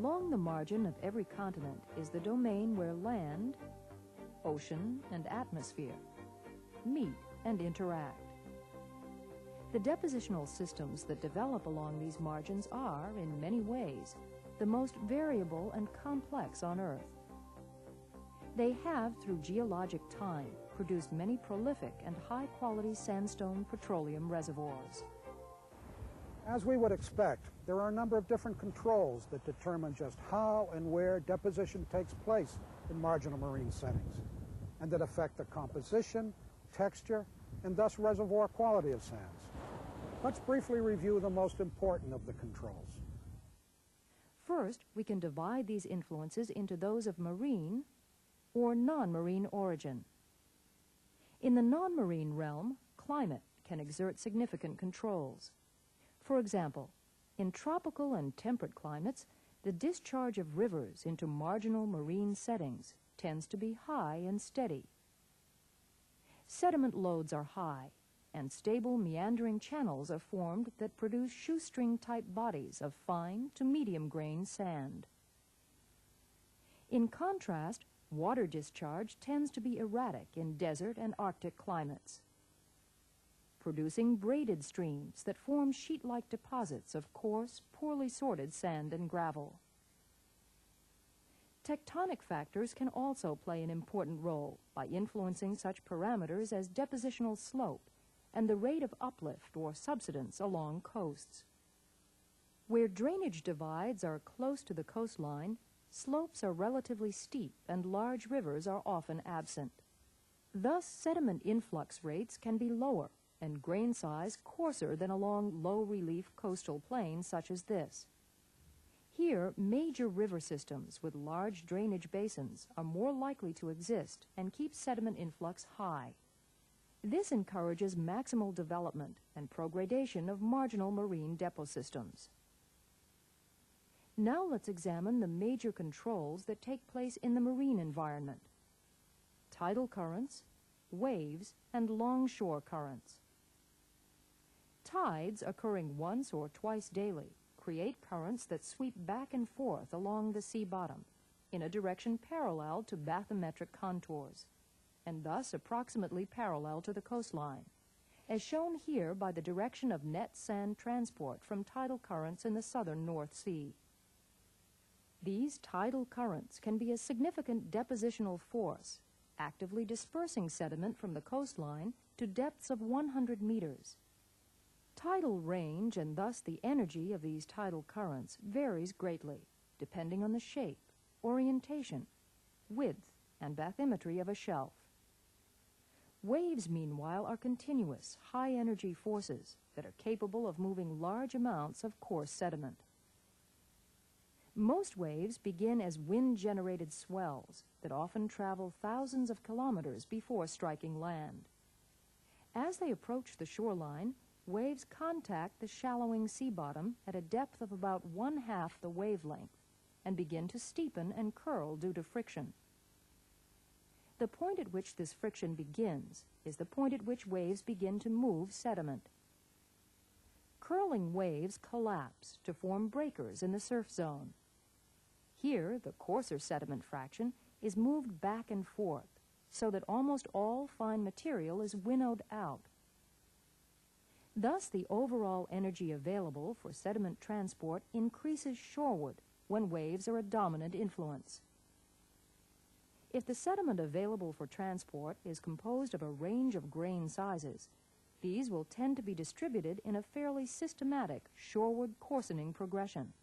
Along the margin of every continent is the domain where land, ocean, and atmosphere meet and interact. The depositional systems that develop along these margins are, in many ways, the most variable and complex on Earth. They have, through geologic time, produced many prolific and high-quality sandstone petroleum reservoirs. As we would expect, there are a number of different controls that determine just how and where deposition takes place in marginal marine settings, and that affect the composition, texture, and thus reservoir quality of sands. Let's briefly review the most important of the controls. First, we can divide these influences into those of marine or non-marine origin. In the non-marine realm, climate can exert significant controls. For example, in tropical and temperate climates, the discharge of rivers into marginal marine settings tends to be high and steady. Sediment loads are high, and stable meandering channels are formed that produce shoestring-type bodies of fine to medium-grain sand. In contrast, water discharge tends to be erratic in desert and Arctic climates, producing braided streams that form sheet-like deposits of coarse, poorly sorted sand and gravel. Tectonic factors can also play an important role by influencing such parameters as depositional slope and the rate of uplift or subsidence along coasts. Where drainage divides are close to the coastline, slopes are relatively steep and large rivers are often absent. Thus, sediment influx rates can be lower and grain size coarser than along low-relief coastal plains such as this. Here, major river systems with large drainage basins are more likely to exist and keep sediment influx high. This encourages maximal development and progradation of marginal marine depot systems. Now let's examine the major controls that take place in the marine environment: tidal currents, waves, and longshore currents. Tides occurring once or twice daily create currents that sweep back and forth along the sea bottom in a direction parallel to bathymetric contours, and thus approximately parallel to the coastline, as shown here by the direction of net sand transport from tidal currents in the southern North Sea. These tidal currents can be a significant depositional force, actively dispersing sediment from the coastline to depths of 100 meters. Tidal range, and thus the energy of these tidal currents, varies greatly, depending on the shape, orientation, width, and bathymetry of a shelf. Waves, meanwhile, are continuous, high-energy forces that are capable of moving large amounts of coarse sediment. Most waves begin as wind-generated swells that often travel thousands of kilometers before striking land. As they approach the shoreline, waves contact the shallowing sea bottom at a depth of about 1/2 the wavelength and begin to steepen and curl due to friction. The point at which this friction begins is the point at which waves begin to move sediment. Curling waves collapse to form breakers in the surf zone. Here, the coarser sediment fraction is moved back and forth so that almost all fine material is winnowed out. Thus, the overall energy available for sediment transport increases shoreward when waves are a dominant influence. If the sediment available for transport is composed of a range of grain sizes, these will tend to be distributed in a fairly systematic shoreward coarsening progression.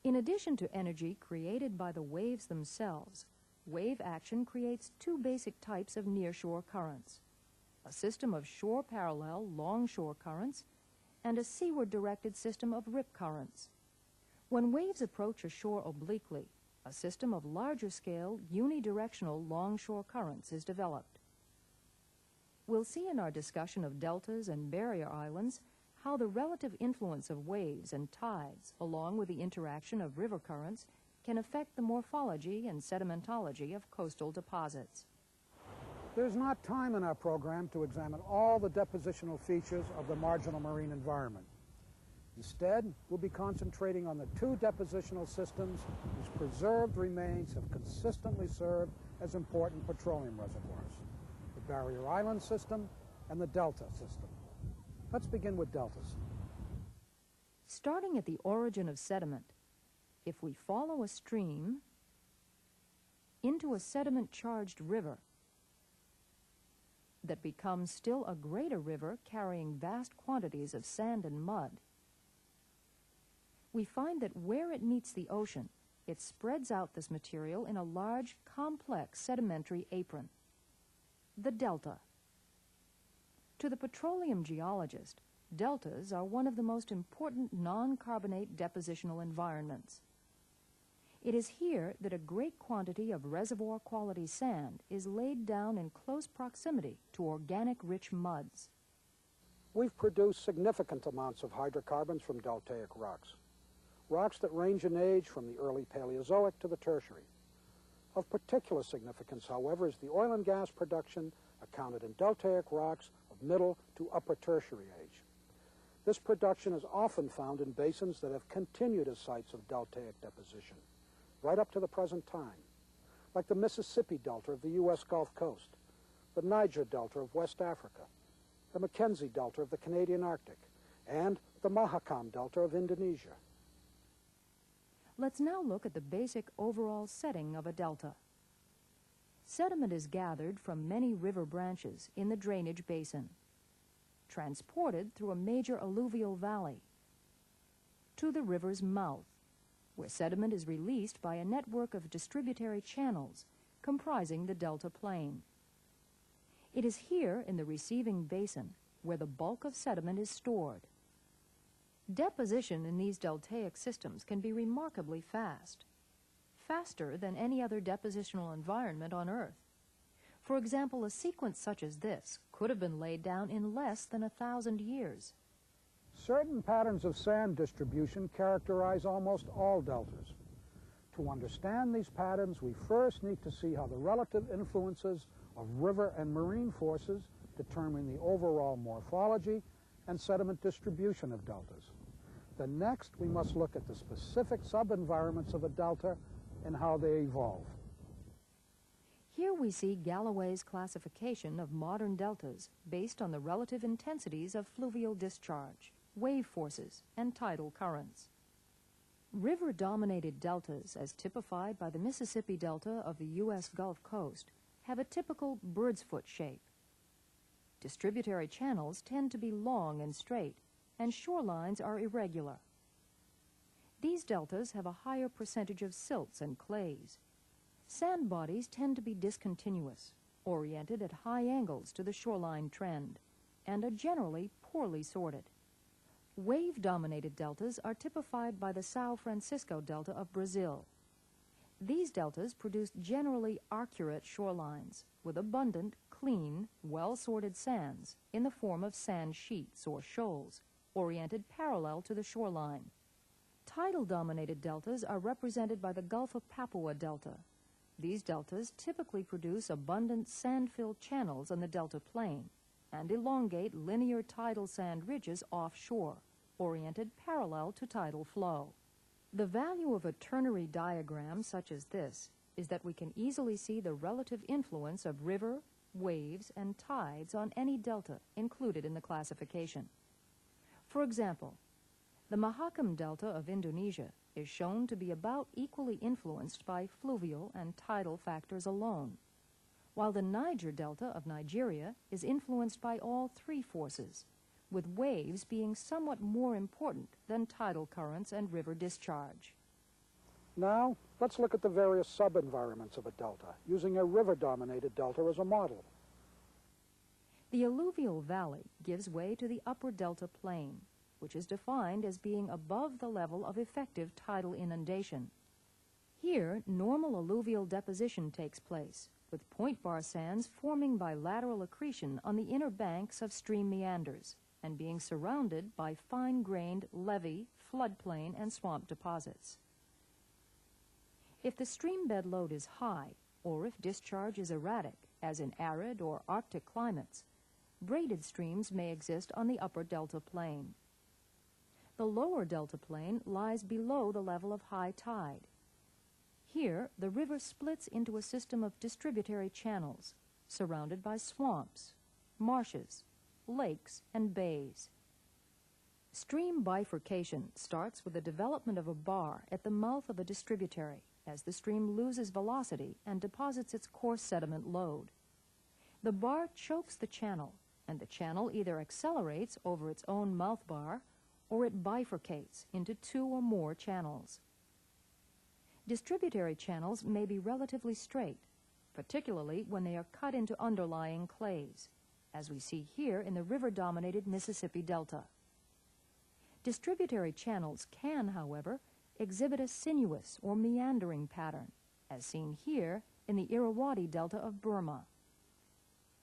In addition to energy created by the waves themselves, wave action creates two basic types of nearshore currents: a system of shore-parallel longshore currents and a seaward-directed system of rip currents. When waves approach a shore obliquely, a system of larger-scale, unidirectional longshore currents is developed. We'll see in our discussion of deltas and barrier islands how the relative influence of waves and tides, along with the interaction of river currents, can affect the morphology and sedimentology of coastal deposits. There's not time in our program to examine all the depositional features of the marginal marine environment. Instead, we'll be concentrating on the two depositional systems whose preserved remains have consistently served as important petroleum reservoirs: the Barrier Island system and the Delta system. Let's begin with deltas. Starting at the origin of sediment, if we follow a stream into a sediment-charged river that becomes still a greater river carrying vast quantities of sand and mud, we find that where it meets the ocean, it spreads out this material in a large, complex sedimentary apron, the delta. To the petroleum geologist, deltas are one of the most important non-carbonate depositional environments. It is here that a great quantity of reservoir-quality sand is laid down in close proximity to organic-rich muds. We've produced significant amounts of hydrocarbons from deltaic rocks, rocks that range in age from the early Paleozoic to the Tertiary. Of particular significance, however, is the oil and gas production accounted in deltaic rocks of middle to upper Tertiary age. This production is often found in basins that have continued as sites of deltaic deposition, right up to the present time, like the Mississippi Delta of the U.S. Gulf Coast, the Niger Delta of West Africa, the Mackenzie Delta of the Canadian Arctic, and the Mahakam Delta of Indonesia. Let's now look at the basic overall setting of a delta. Sediment is gathered from many river branches in the drainage basin, transported through a major alluvial valley to the river's mouth, where sediment is released by a network of distributary channels comprising the delta plain. It is here in the receiving basin where the bulk of sediment is stored. Deposition in these deltaic systems can be remarkably fast, faster than any other depositional environment on Earth. For example, a sequence such as this could have been laid down in less than 1,000 years. Certain patterns of sand distribution characterize almost all deltas. To understand these patterns, we first need to see how the relative influences of river and marine forces determine the overall morphology and sediment distribution of deltas. Then next, we must look at the specific sub-environments of a delta and how they evolve. Here we see Galloway's classification of modern deltas based on the relative intensities of fluvial discharge, wave forces, and tidal currents. River-dominated deltas, as typified by the Mississippi Delta of the U.S. Gulf Coast, have a typical bird's foot shape. Distributary channels tend to be long and straight, and shorelines are irregular. These deltas have a higher percentage of silts and clays. Sand bodies tend to be discontinuous, oriented at high angles to the shoreline trend, and are generally poorly sorted. Wave-dominated deltas are typified by the São Francisco Delta of Brazil. These deltas produce generally arcuate shorelines with abundant, clean, well-sorted sands in the form of sand sheets or shoals, oriented parallel to the shoreline. Tidal-dominated deltas are represented by the Gulf of Papua Delta. These deltas typically produce abundant sand-filled channels on the delta plain and elongate linear tidal sand ridges offshore, oriented parallel to tidal flow. The value of a ternary diagram such as this is that we can easily see the relative influence of river, waves, and tides on any delta included in the classification. For example, the Mahakam Delta of Indonesia is shown to be about equally influenced by fluvial and tidal factors alone, while the Niger Delta of Nigeria is influenced by all three forces, with waves being somewhat more important than tidal currents and river discharge. Now, let's look at the various sub-environments of a delta, using a river-dominated delta as a model. The alluvial valley gives way to the upper delta plain, which is defined as being above the level of effective tidal inundation. Here, normal alluvial deposition takes place, with point bar sands forming by lateral accretion on the inner banks of stream meanders and being surrounded by fine-grained levee, floodplain, and swamp deposits. If the stream bed load is high, or if discharge is erratic, as in arid or Arctic climates, braided streams may exist on the upper delta plain. The lower delta plain lies below the level of high tide. Here, the river splits into a system of distributary channels, surrounded by swamps, marshes, lakes, and bays. Stream bifurcation starts with the development of a bar at the mouth of a distributary as the stream loses velocity and deposits its coarse sediment load. The bar chokes the channel, and the channel either accelerates over its own mouth bar or it bifurcates into two or more channels. Distributary channels may be relatively straight, particularly when they are cut into underlying clays, as we see here in the river-dominated Mississippi Delta. Distributary channels can, however, exhibit a sinuous or meandering pattern, as seen here in the Irrawaddy Delta of Burma.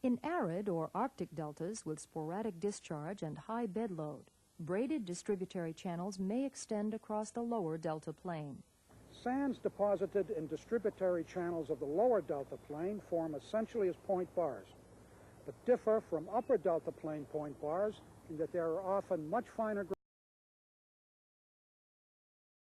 In arid or Arctic deltas with sporadic discharge and high bed load, braided distributary channels may extend across the lower delta plain. Sands deposited in distributary channels of the lower delta plain form essentially as point bars, but differ from upper delta plain point bars in that there are often much finer